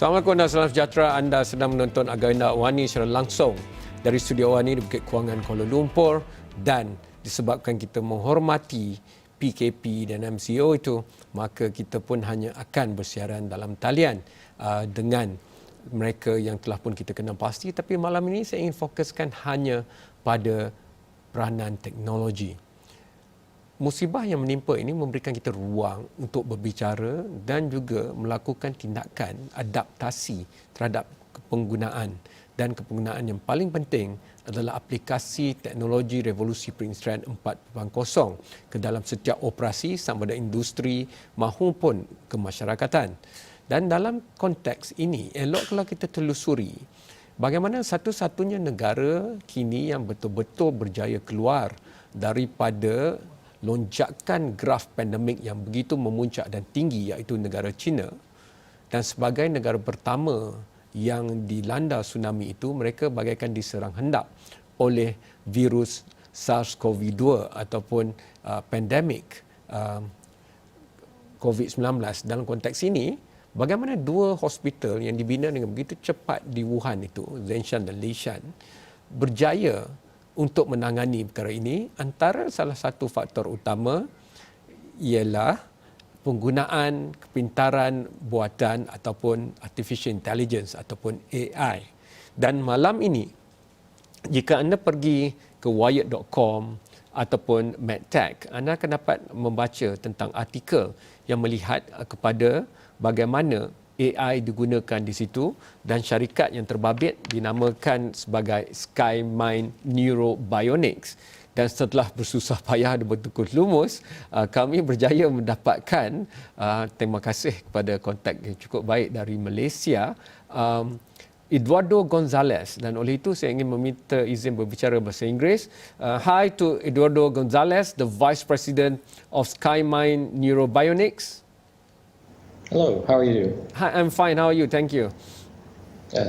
Assalamualaikum dan salam sejahtera. Anda sedang menonton agenda AWANI secara langsung dari studio AWANI di Bukit Kewangan, Kuala Lumpur, dan disebabkan kita menghormati PKP dan MCO itu, maka kita pun hanya akan bersiaran dalam talian dengan mereka yang telah pun kita kenal pasti. Tapi malam ini saya ingin fokuskan hanya pada peranan teknologi. Musibah yang menimpa ini memberikan kita ruang untuk berbicara dan juga melakukan tindakan adaptasi terhadap penggunaan. Dan kepenggunaan yang paling penting adalah aplikasi teknologi revolusi perindustrian 4.0 ke dalam setiap operasi sama ada industri maupun kemasyarakatan. Dan dalam konteks ini, elok kalau kita telusuri bagaimana satu-satunya negara kini yang betul-betul berjaya keluar daripada lonjakan graf pandemik yang begitu memuncak dan tinggi, iaitu negara China. Dan sebagai negara pertama yang dilanda tsunami itu, mereka bagaikan diserang hendak oleh virus SARS-CoV-2 ataupun pandemik COVID-19. Dalam konteks ini, bagaimana dua hospital yang dibina dengan begitu cepat di Wuhan itu, Zhejiang dan Lishan, berjaya untuk menangani perkara ini. Antara salah satu faktor utama ialah penggunaan kepintaran buatan ataupun artificial intelligence ataupun AI. Dan malam ini, jika anda pergi ke wired.com ataupun medtech, anda akan dapat membaca tentang artikel yang melihat kepada bagaimana AI digunakan di situ, dan syarikat yang terbabit dinamakan sebagai Skymind Neurobionics. Dan setelah bersusah payah dan bertukar lumus, kami berjaya mendapatkan, terima kasih kepada kontak yang cukup baik dari Malaysia, Eduardo Gonzalez. Dan oleh itu saya ingin meminta izin berbicara bahasa Inggeris. Hi to Eduardo Gonzalez, the Vice President of Skymind Neurobionics. Hello, how are you? Hi, I'm fine. How are you? Thank you.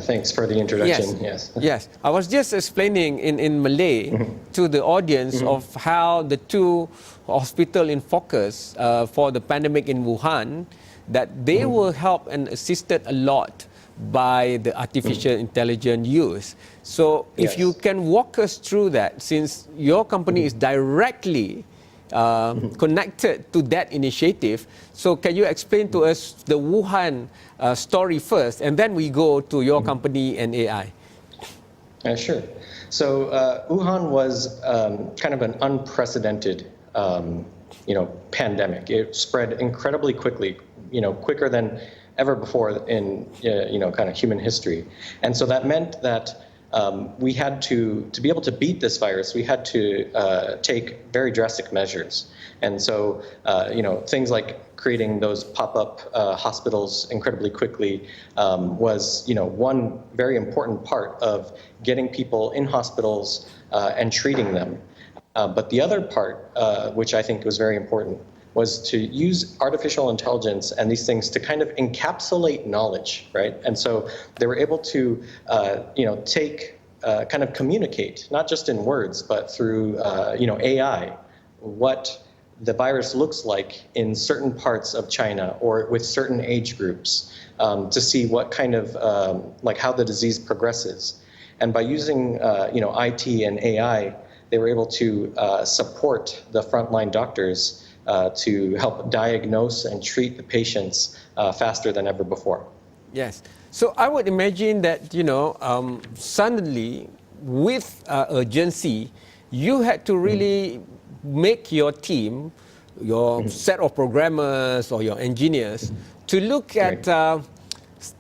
Thanks for the introduction. Yes. I was just explaining in Malay to the audience of how the two hospital in focus for the pandemic in Wuhan, that they were helped and assisted a lot by the artificial intelligence use. So if you can walk us through that, since your company is directly connected to that initiative. So can you explain to us the Wuhan story first, and then we go to your company and AI? Sure. So Wuhan was kind of an unprecedented, pandemic. It spread incredibly quickly, quicker than ever before in, kind of human history. And so that meant that we had to be able to beat this virus, we had to take very drastic measures. And so, things like creating those pop-up hospitals incredibly quickly was, one very important part of getting people in hospitals and treating them. But the other part, which I think was very important, was to use artificial intelligence and these things to kind of encapsulate knowledge, right? And so they were able to, kind of communicate, not just in words, but through, AI, what the virus looks like in certain parts of China or with certain age groups, to see what kind of, how the disease progresses. And by using, IT and AI, they were able to support the frontline doctors to help diagnose and treat the patients faster than ever before. Yes. So I would imagine that, suddenly with urgency, you had to really make your team, your set of programmers or your engineers, to look at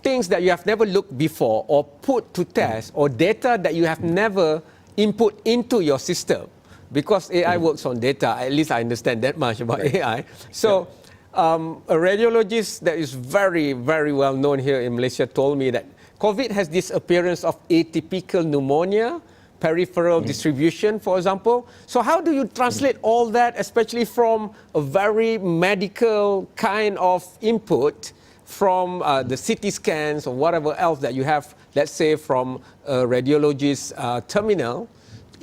things that you have never looked before or put to test, or data that you have never input into your system. Because AI works on data, at least I understand that much about AI. So a radiologist that is very, very well known here in Malaysia told me that COVID has this appearance of atypical pneumonia, peripheral distribution, for example. So how do you translate all that, especially from a very medical kind of input from the CT scans or whatever else that you have, let's say from a radiologist's terminal,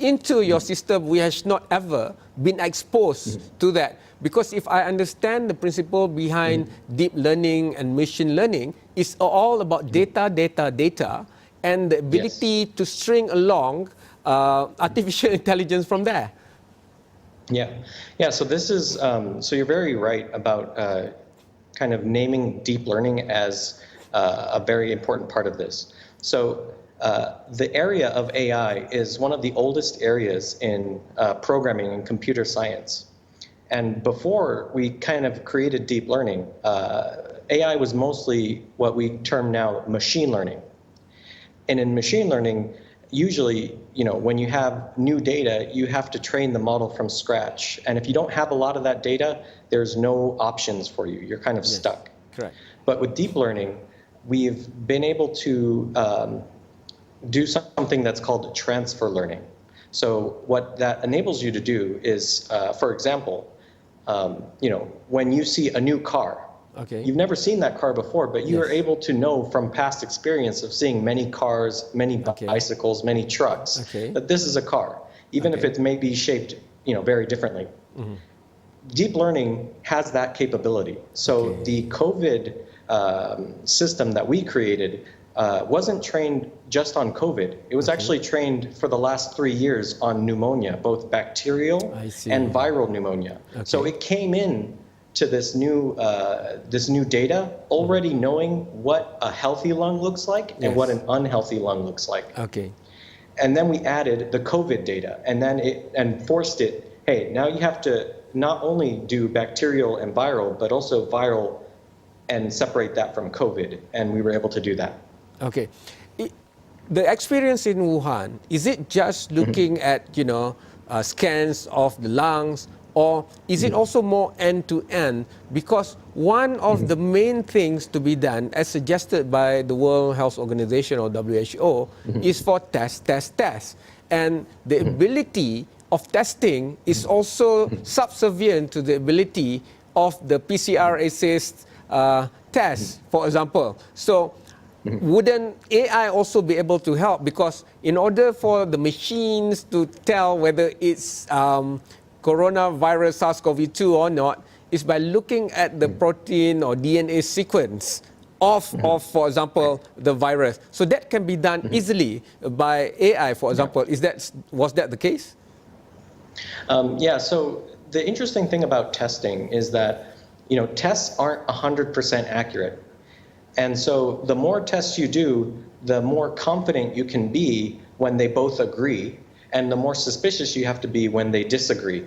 into your system, which has not ever been exposed to that. Because if I understand the principle behind deep learning and machine learning, it's all about data, and the ability to string along artificial intelligence from there. Yeah. So this is so you're very right about kind of naming deep learning as a very important part of this. So the area of AI is one of the oldest areas in programming and computer science. And before we kind of created deep learning, AI was mostly what we term now machine learning. And in machine learning, usually, when you have new data, you have to train the model from scratch. And if you don't have a lot of that data, there's no options for you. You're kind of stuck. Correct. But with deep learning, we've been able to do something that's called transfer learning. So what that enables you to do is, for example, when you see a new car, you've never seen that car before, but you are able to know from past experience of seeing many cars, many bicycles, many trucks, that this is a car, even if it may be shaped, very differently. Deep learning has that capability. So the COVID system that we created wasn't trained just on COVID. It was actually trained for the last 3 years on pneumonia, both bacterial and viral pneumonia. So it came in to this new data already knowing what a healthy lung looks like and what an unhealthy lung looks like. And then we added the COVID data and forced it, hey, now you have to not only do bacterial and viral, but also viral and separate that from COVID. And we were able to do that. The experience in Wuhan, is it just looking at, scans of the lungs, or is it also more end-to-end? Because one of the main things to be done, as suggested by the World Health Organization or WHO, is for test. And the ability of testing is also subservient to the ability of the PCR-assist test, for example. So wouldn't AI also be able to help? Because in order for the machines to tell whether it's coronavirus SARS-CoV-2 or not, is by looking at the protein or DNA sequence of, for example, the virus. So that can be done easily by AI, for example. Was that the case? So the interesting thing about testing is that, tests aren't 100% accurate. And so the more tests you do, the more confident you can be when they both agree, and the more suspicious you have to be when they disagree.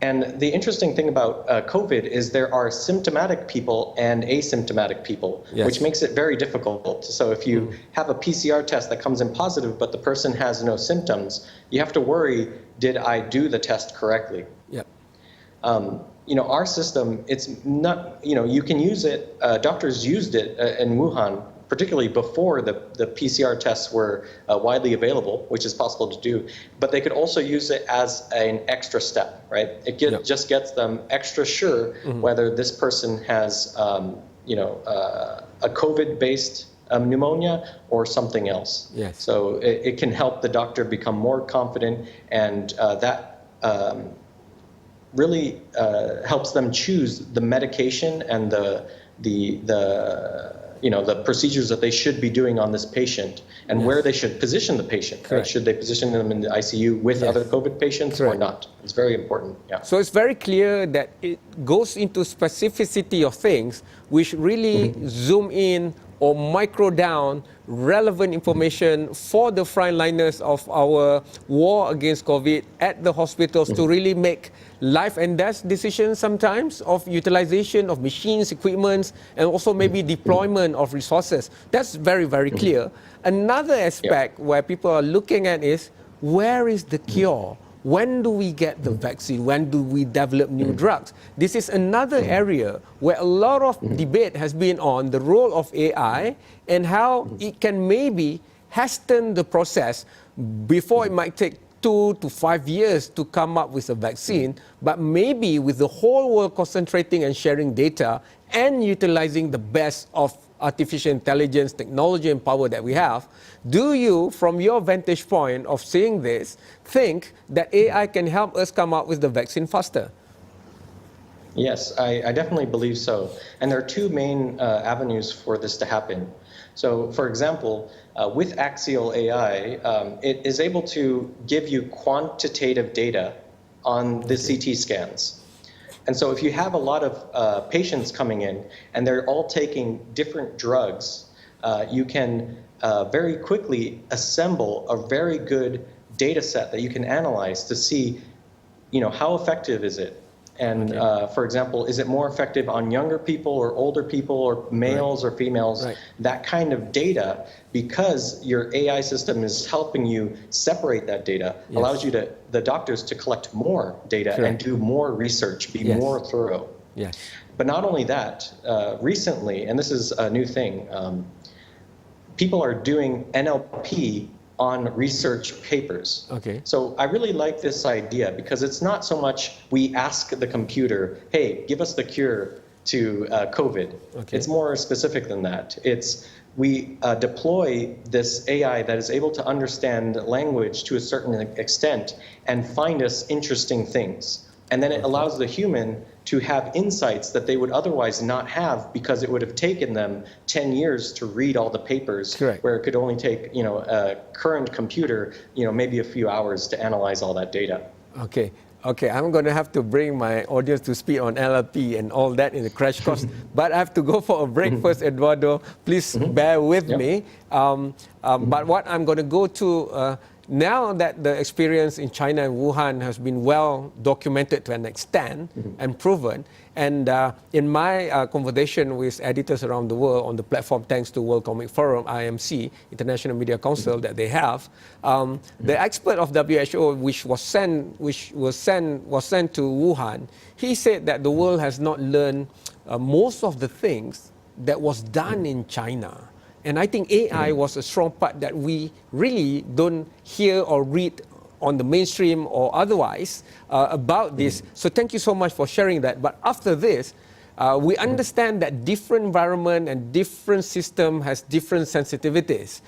And the interesting thing about COVID is there are symptomatic people and asymptomatic people, which makes it very difficult. So if you have a PCR test that comes in positive, but the person has no symptoms, you have to worry, did I do the test correctly? Our system, it's not, you can use it, doctors used it in Wuhan, particularly before the PCR tests were widely available, which is possible to do, but they could also use it as an extra step, right? It just gets them extra sure whether this person has, a COVID-based pneumonia or something else. So it can help the doctor become more confident, and that really helps them choose the medication and the procedures that they should be doing on this patient, and where they should position the patient. Right? Should they position them in the ICU with other COVID patients or not? It's very important. So it's very clear that it goes into specificity of things, which really zoom in or micro down relevant information for the frontliners of our war against COVID at the hospitals to really make life and death decisions sometimes of utilization of machines, equipments, and also maybe deployment of resources. That's very, very clear. Another aspect where people are looking at is, where is the cure? When do we get the vaccine? When do we develop new drugs? This is another area where a lot of debate has been on the role of AI and how it can maybe hasten the process before it might take 2 to 5 years to come up with a vaccine, but maybe with the whole world concentrating and sharing data and utilizing the best of artificial intelligence, technology and power that we have, do you, from your vantage point of seeing this, think that AI can help us come up with the vaccine faster? Yes, I definitely believe so. And there are two main avenues for this to happen. So, for example, with axial AI, it is able to give you quantitative data on the CT scans. And so if you have a lot of patients coming in and they're all taking different drugs, you can very quickly assemble a very good data set that you can analyze to see, how effective is it? And for example, is it more effective on younger people or older people or males or females? That kind of data, because your AI system is helping you separate that data, allows you the doctors to collect more data and do more research, be more thorough. But not only that, recently, and this is a new thing, people are doing NLP on research papers. So I really like this idea because it's not so much we ask the computer, hey, give us the cure to COVID. It's more specific than that. It's we deploy this AI that is able to understand language to a certain extent and find us interesting things. And then it allows the human to have insights that they would otherwise not have because it would have taken them 10 years to read all the papers, where it could only take, a current computer, maybe a few hours to analyze all that data. Okay, I'm going to have to bring my audience to speed on LLP and all that in the crash course, but I have to go for a break first, Eduardo. Please bear with me. But what I'm going to go to, now that the experience in China and Wuhan has been well documented to an extent and proven, and in my conversation with editors around the world on the platform, thanks to World Economic Forum, IMC, International Media Council, that they have, the expert of WHO, which was sent to Wuhan, he said that the world has not learned most of the things that was done in China. And I think AI was a strong part that we really don't hear or read on the mainstream or otherwise about this. So thank you so much for sharing that. But after this, we understand that different environment and different system has different sensitivities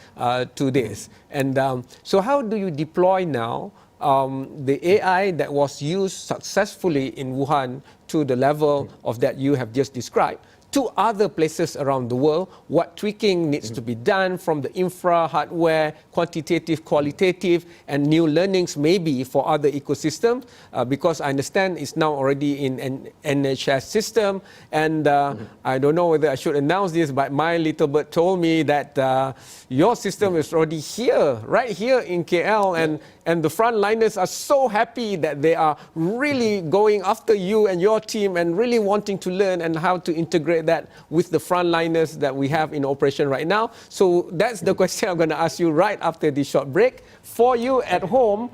to this. And so how do you deploy now the AI that was used successfully in Wuhan to the level of that you have just described to other places around the world? What tweaking needs to be done from the infra, hardware, quantitative, qualitative, and new learnings maybe for other ecosystems? Because I understand it's now already in an NHS system, and I don't know whether I should announce this, but my little bird told me that your system is already here, right here in KL, and the frontliners are so happy that they are really going after you and your team and really wanting to learn and how to integrate that with the frontliners that we have in operation right now. So that's the question I'm going to ask you right after this short break. For you at home,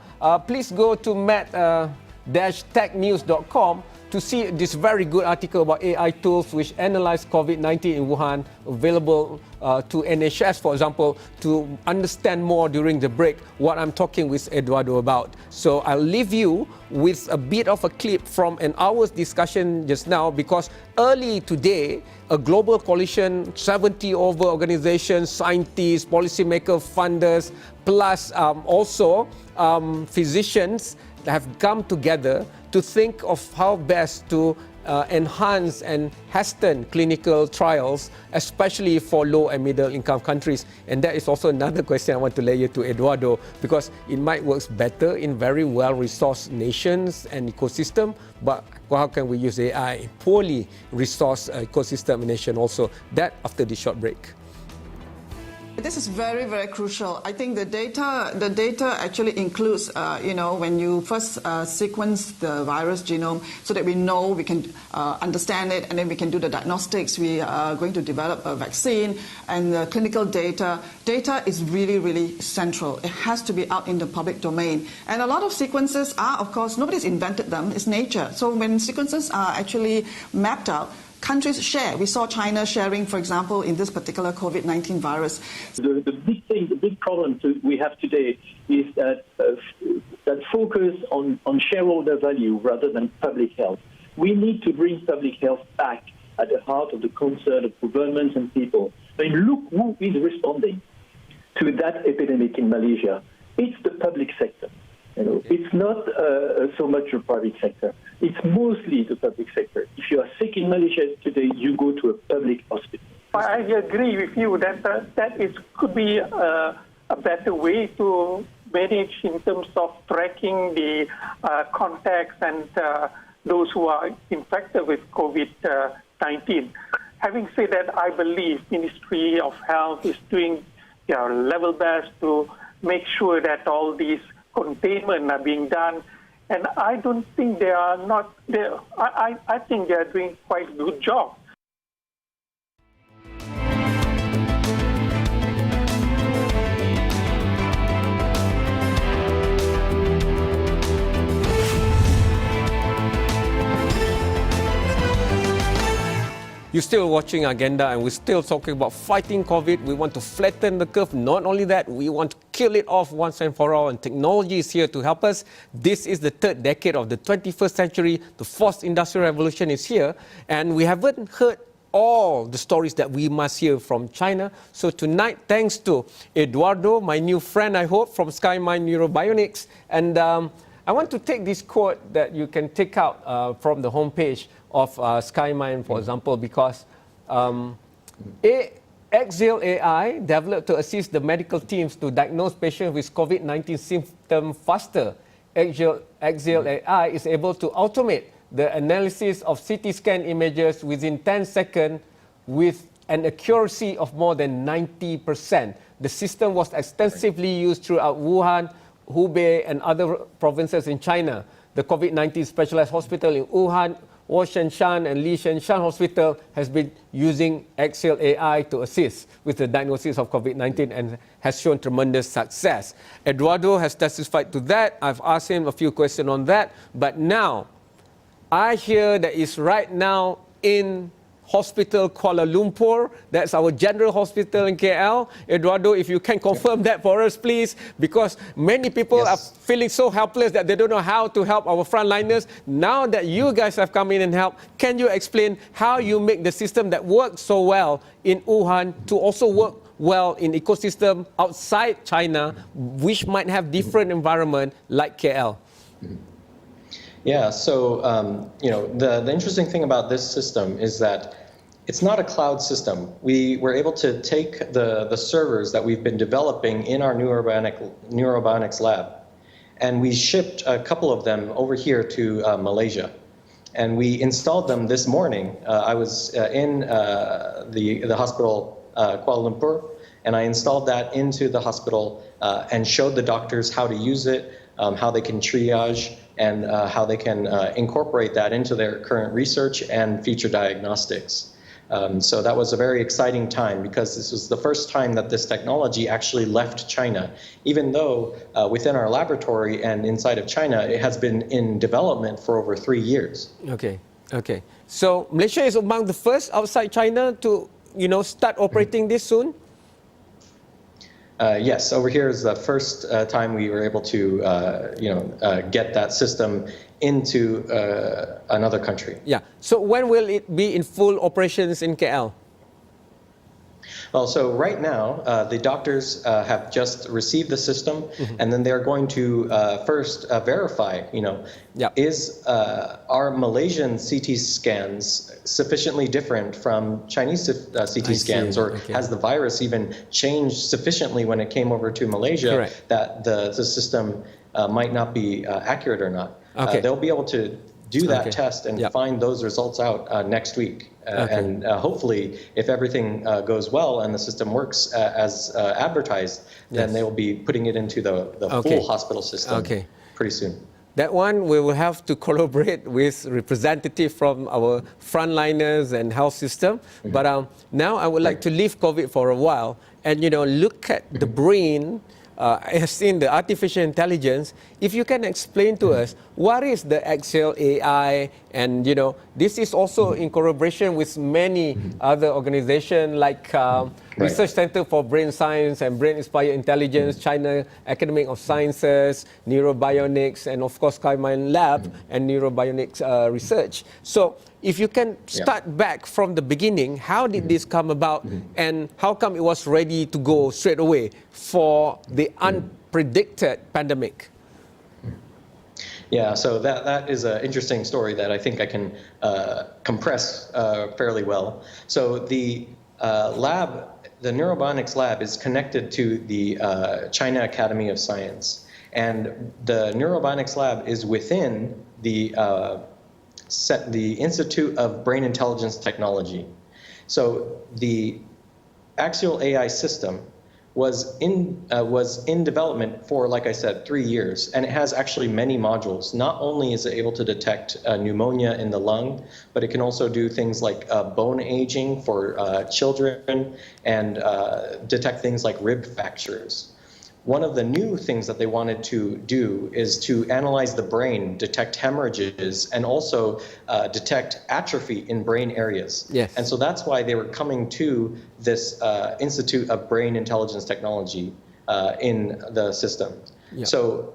please go to mat-technews.com to see this very good article about AI tools which analyze COVID-19 in Wuhan, available to NHS, for example, to understand more during the break what I'm talking with Eduardo about. So I'll leave you with a bit of a clip from an hour's discussion just now, because early today, a global coalition, 70 over organizations, scientists, policymakers, funders, plus also physicians have come together to think of how best to enhance and hasten clinical trials, especially for low and middle income countries. And that is also another question I want to lay to Eduardo, because it might work better in very well-resourced nations and ecosystem, but how can we use AI in poorly resourced ecosystem nation also? That after this short break. This is very, very crucial. I think the data actually includes, when you first sequence the virus genome so that we know, we can understand it, and then we can do the diagnostics. We are going to develop a vaccine, and the clinical data. Data is really, really central. It has to be out in the public domain. And a lot of sequences are, of course, nobody's invented them. It's nature. So when sequences are actually mapped out, countries share. We saw China sharing, for example, in this particular COVID-19 virus. The big problem we have today is that focus on shareholder value rather than public health. We need to bring public health back at the heart of the concern of governments and people. I mean, look who is responding to that epidemic in Malaysia. It's the public sector. It's not so much the private sector. It's mostly the public sector. If you are sick in Malaysia today, you go to a public hospital. I agree with you that could be a better way to manage in terms of tracking the contacts and those who are infected with COVID-19. Having said that, I believe Ministry of Health is doing their level best to make sure that all these containment are being done, and I don't think they are not there. I think they are doing quite a good job. You're still watching Agenda, and we're still talking about fighting COVID. We want to flatten the curve. Not only that, we want to kill it off once and for all, and technology is here to help us. This is the third decade of the 21st century. The fourth industrial revolution is here, and we haven't heard all the stories that we must hear from China. So tonight, thanks to Eduardo, my new friend, I hope, from Skymind Neurobionics, and I want to take this quote that you can take out from the homepage of Skymind, for example, because axial.ai developed to assist the medical teams to diagnose patients with COVID-19 symptoms faster. Axial.ai is able to automate the analysis of CT scan images within 10 seconds with an accuracy of more than 90%. The system was extensively used throughout Wuhan, Hubei, and other provinces in China. The COVID-19 specialized hospital in Wuhan, Washenshan and Lishenshan Hospital has been using axial.ai to assist with the diagnosis of COVID-19 and has shown tremendous success. Eduardo has testified to that. I've asked him a few questions on that. But now, I hear that he's right now in Hospital Kuala Lumpur. That's our general hospital in KL. Eduardo, if you can confirm that for us, please, because many people are feeling so helpless that they don't know how to help our frontliners. Now that you guys have come in and helped, can you explain how you make the system that works so well in Wuhan to also work well in ecosystem outside China, which might have different environment like KL? Yeah, so the interesting thing about this system is that it's not a cloud system. We were able to take the servers that we've been developing in our neurobionics lab, and we shipped a couple of them over here to Malaysia. And we installed them this morning. I was in the hospital Kuala Lumpur, and I installed that into the hospital and showed the doctors how to use it, how they can triage, and how they can incorporate that into their current research and future diagnostics. So that was a very exciting time because this was the first time that this technology actually left China, even though within our laboratory and inside of China, it has been in development for over 3 years. Okay. So Malaysia is among the first outside China to, start operating this soon? Yes, over here is the first time we were able to, get that system into another country. Yeah. So when will it be in full operations in KL? Well, so right now, the doctors have just received the system, and then they're going to first verify, is our Malaysian CT scans sufficiently different from Chinese CT scans, or has the virus even changed sufficiently when it came over to Malaysia that the system might not be accurate or not. They'll be able to do that test and find those results out next week. And hopefully, if everything goes well and the system works as advertised, then they will be putting it into the full hospital system pretty soon. That one, we will have to collaborate with representatives from our frontliners and health system. But now I would like to leave COVID for a while and, look at the brain. I have seen the artificial intelligence. If you can explain to us, what is the axial.ai? And, this is also in collaboration with many other organizations like Research Center for Brain Science and Brain-Inspired Intelligence, China Academy of Sciences, Neurobionics, and of course Skymind Lab and Neurobionics Research. So if you can start back from the beginning, how did this come about and how come it was ready to go straight away for the unpredicted pandemic? Yeah, so that is an interesting story that I think I can compress fairly well. So the lab, the Neurobonics lab, is connected to the China Academy of Science. And the Neurobonics lab is within the Institute of Brain Intelligence Technology. So the axial AI system was in development for, like I said, 3 years, and it has actually many modules. Not only is it able to detect pneumonia in the lung, but it can also do things like bone aging for children and detect things like rib fractures. One of the new things that they wanted to do is to analyze the brain, detect hemorrhages, and also detect atrophy in brain areas. Yes. And so that's why they were coming to this Institute of Brain Intelligence Technology in the system. Yeah. So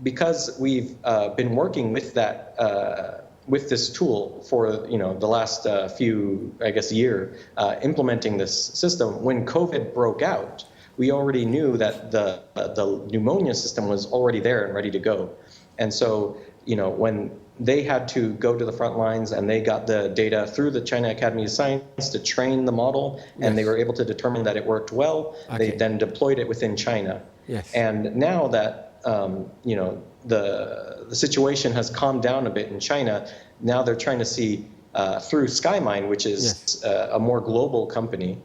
because we've been working with that with this tool for the last few, I guess, year, implementing this system, when COVID broke out, we already knew that the pneumonia system was already there and ready to go. And so, when they had to go to the front lines and they got the data through the China Academy of Science to train the model, and they were able to determine that it worked well, they then deployed it within China. Yes. And now that, the situation has calmed down a bit in China, now they're trying to see through Skymind, which is a more global company,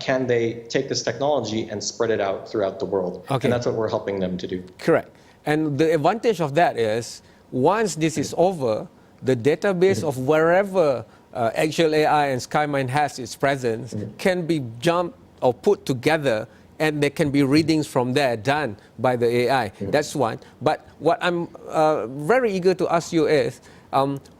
can they take this technology and spread it out throughout the world? Okay. And that's what we're helping them to do. Correct. And the advantage of that is, once this is over, the database of wherever Axial AI and Skymind has its presence can be jumped or put together, and there can be readings from there done by the AI. That's one. But what I'm very eager to ask you is,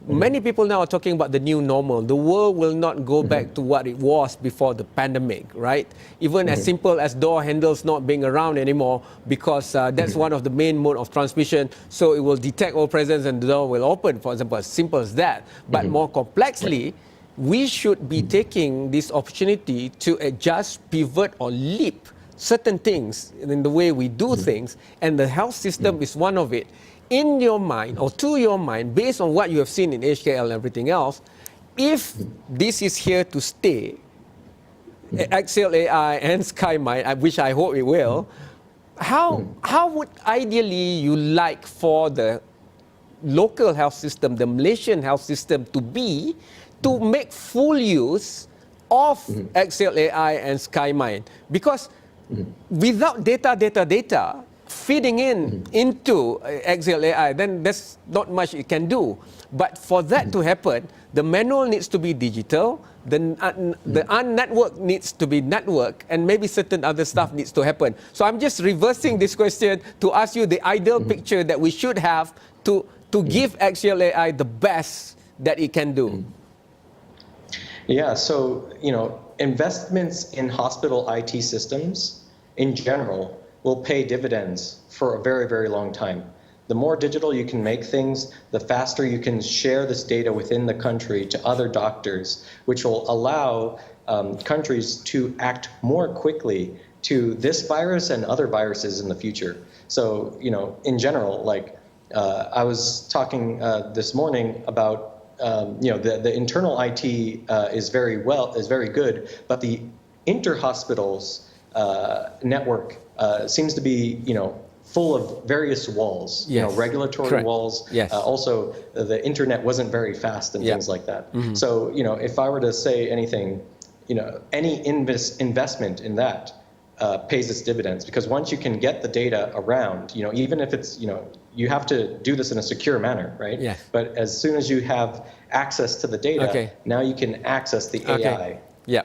many people now are talking about the new normal. The world will not go back to what it was before the pandemic, right? Even as simple as door handles not being around anymore, because that's one of the main mode of transmission. So it will detect all presence and the door will open, for example, as simple as that. But more complexly, we should be taking this opportunity to adjust, pivot, or leap certain things in the way we do things, and the health system is one of it. In your mind, or to your mind, based on what you have seen in HKL and everything else, if this is here to stay, Axial AI and Skymind, which I hope it will, how would ideally you like for the local health system, the Malaysian health system, to make full use of Axial AI and Skymind? Because without data feeding into Axial AI, then there's not much it can do. But for that to happen, the manual needs to be digital, the unnetworked needs to be networked, and maybe certain other stuff needs to happen. So I'm just reversing this question to ask you the ideal picture that we should have to give Axial AI the best that it can do. Yeah, so, investments in hospital IT systems in general will pay dividends for a very, very long time. The more digital you can make things, the faster you can share this data within the country to other doctors, which will allow countries to act more quickly to this virus and other viruses in the future. So, in general, I was talking this morning about, the internal IT is very good, but the inter-hospitals network seems to be, full of various walls, regulatory walls. Yes. Also, the internet wasn't very fast and things like that. So, if I were to say anything, any investment in that pays its dividends, because once you can get the data around, even if it's, you have to do this in a secure manner, right? Yes. But as soon as you have access to the data, now you can access the AI. Yeah.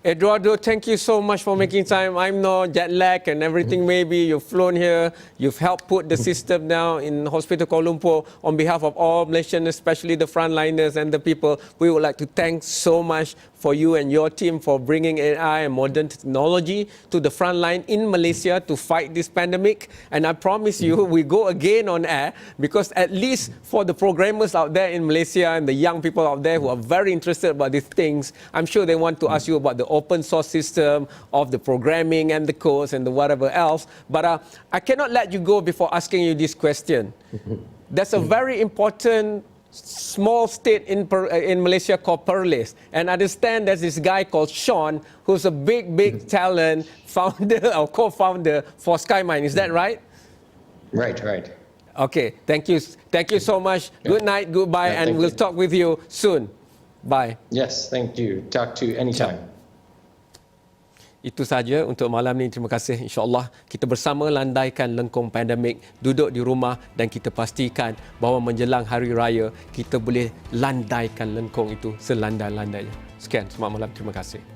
Eduardo, thank you so much for making time. I'm not jet lag and everything. Maybe you've flown here. You've helped put the system now in Hospital Kuala Lumpur. On behalf of all Malaysians, especially the frontliners and the people, we would like to thank so much for you and your team for bringing AI and modern technology to the front line in Malaysia to fight this pandemic. And I promise you, we go again on air, because at least for the programmers out there in Malaysia and the young people out there who are very interested about these things, I'm sure they want to ask you about the open source system of the programming and the codes and the whatever else. But I cannot let you go before asking you this question. there's a very important small state in Malaysia called Perlis, and I understand there's this guy called Sean who's a big talent founder or co-founder for Skymind. Is that right? Right. Okay, thank you so much. Good night, goodbye, and we'll talk with you soon. Bye. Yes, thank you. Talk to you anytime. Itu saja untuk malam ni. Terima kasih. InsyaAllah kita bersama landaikan lengkung pandemik, duduk di rumah, dan kita pastikan bahawa menjelang Hari Raya kita boleh landaikan lengkung itu selandai-landainya. Sekian, selamat malam. Terima kasih.